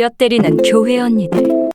뼈 때리는 교회 언니들.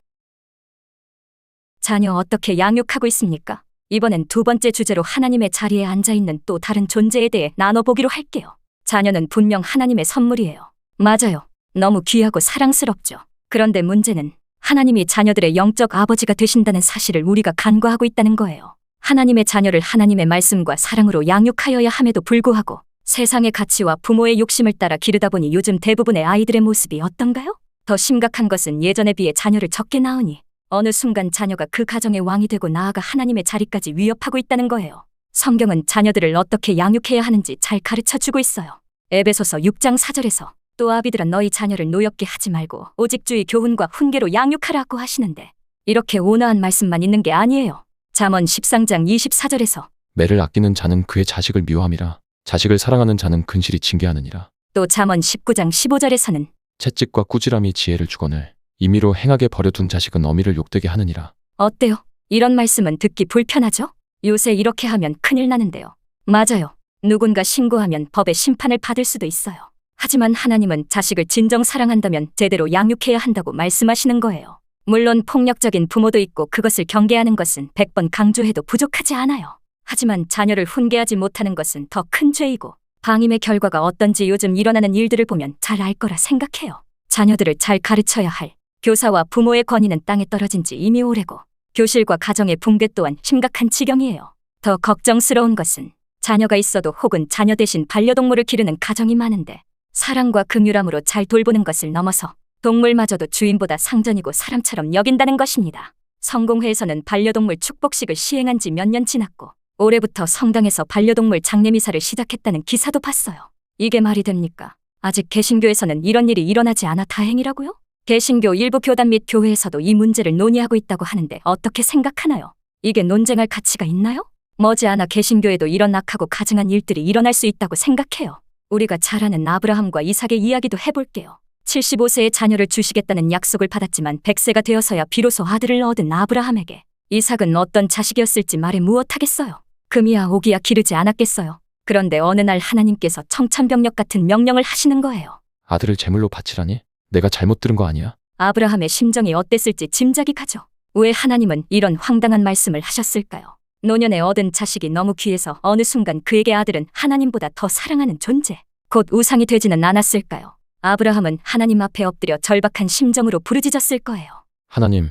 자녀 어떻게 양육하고 있습니까? 이번엔 두 번째 주제로 하나님의 자리에 앉아있는 또 다른 존재에 대해 나눠보기로 할게요. 자녀는 분명 하나님의 선물이에요. 맞아요. 너무 귀하고 사랑스럽죠. 그런데 문제는 하나님이 자녀들의 영적 아버지가 되신다는 사실을 우리가 간과하고 있다는 거예요. 하나님의 자녀를 하나님의 말씀과 사랑으로 양육하여야 함에도 불구하고 세상의 가치와 부모의 욕심을 따라 기르다 보니 요즘 대부분의 아이들의 모습이 어떤가요? 더 심각한 것은 예전에 비해 자녀를 적게 낳으니 어느 순간 자녀가 그 가정의 왕이 되고 나아가 하나님의 자리까지 위협하고 있다는 거예요. 성경은 자녀들을 어떻게 양육해야 하는지 잘 가르쳐주고 있어요. 에베소서 6장 4절에서 또 아비들아 너희 자녀를 노엽게 하지 말고 오직 주의 교훈과 훈계로 양육하라고 하시는데 이렇게 온화한 말씀만 있는 게 아니에요. 잠언 13장 24절에서 매를 아끼는 자는 그의 자식을 미워함이라 자식을 사랑하는 자는 근실이 징계하느니라. 또 잠언 19장 15절에서는 채찍과 꾸지람이 지혜를 주거늘 임의로 행하게 버려둔 자식은 어미를 욕되게 하느니라. 어때요? 이런 말씀은 듣기 불편하죠? 요새 이렇게 하면 큰일 나는데요. 맞아요. 누군가 신고하면 법의 심판을 받을 수도 있어요. 하지만 하나님은 자식을 진정 사랑한다면 제대로 양육해야 한다고 말씀하시는 거예요. 물론 폭력적인 부모도 있고 그것을 경계하는 것은 100번 강조해도 부족하지 않아요. 하지만 자녀를 훈계하지 못하는 것은 더 큰 죄이고 방임의 결과가 어떤지 요즘 일어나는 일들을 보면 잘 알 거라 생각해요. 자녀들을 잘 가르쳐야 할 교사와 부모의 권위는 땅에 떨어진 지 이미 오래고 교실과 가정의 붕괴 또한 심각한 지경이에요. 더 걱정스러운 것은 자녀가 있어도 혹은 자녀 대신 반려동물을 기르는 가정이 많은데 사랑과 긍휼함으로 잘 돌보는 것을 넘어서 동물마저도 주인보다 상전이고 사람처럼 여긴다는 것입니다. 성공회에서는 반려동물 축복식을 시행한 지 몇 년 지났고 올해부터 성당에서 반려동물 장례미사를 시작했다는 기사도 봤어요. 이게 말이 됩니까? 아직 개신교에서는 이런 일이 일어나지 않아 다행이라고요? 개신교 일부 교단 및 교회에서도 이 문제를 논의하고 있다고 하는데 어떻게 생각하나요? 이게 논쟁할 가치가 있나요? 머지않아 개신교에도 이런 악하고 가증한 일들이 일어날 수 있다고 생각해요. 우리가 잘 아는 아브라함과 이삭의 이야기도 해볼게요. 75세에 자녀를 주시겠다는 약속을 받았지만 100세가 되어서야 비로소 아들을 얻은 아브라함에게 이삭은 어떤 자식이었을지 말해 무엇하겠어요. 금이야 오기야 기르지 않았겠어요. 그런데 어느 날 하나님께서 청천벽력 같은 명령을 하시는 거예요. 아들을 제물로 바치라니? 내가 잘못 들은 거 아니야? 아브라함의 심정이 어땠을지 짐작이 가죠. 왜 하나님은 이런 황당한 말씀을 하셨을까요? 노년에 얻은 자식이 너무 귀해서 어느 순간 그에게 아들은 하나님보다 더 사랑하는 존재, 곧 우상이 되지는 않았을까요? 아브라함은 하나님 앞에 엎드려 절박한 심정으로 부르짖었을 거예요. 하나님,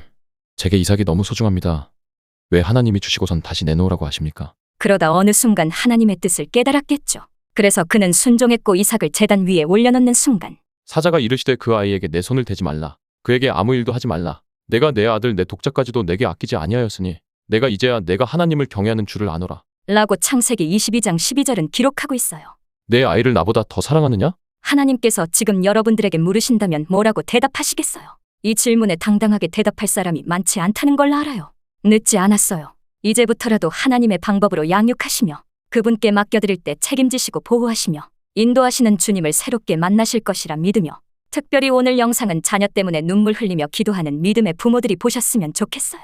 제게 이삭이 너무 소중합니다. 왜 하나님이 주시고선 다시 내놓으라고 하십니까? 그러다 어느 순간 하나님의 뜻을 깨달았겠죠. 그래서 그는 순종했고 이삭을 제단 위에 올려놓는 순간 사자가 이르시되 그 아이에게 내 손을 대지 말라. 그에게 아무 일도 하지 말라. 내가 내 아들 내 독자까지도 내게 아끼지 아니하였으니 내가 이제야 내가 하나님을 경외하는 줄을 아노라. 라고 창세기 22장 12절은 기록하고 있어요. 내 아이를 나보다 더 사랑하느냐? 하나님께서 지금 여러분들에게 물으신다면 뭐라고 대답하시겠어요? 이 질문에 당당하게 대답할 사람이 많지 않다는 걸 알아요. 늦지 않았어요. 이제부터라도 하나님의 방법으로 양육하시며 그분께 맡겨드릴 때 책임지시고 보호하시며 인도하시는 주님을 새롭게 만나실 것이라 믿으며 특별히 오늘 영상은 자녀 때문에 눈물 흘리며 기도하는 믿음의 부모들이 보셨으면 좋겠어요.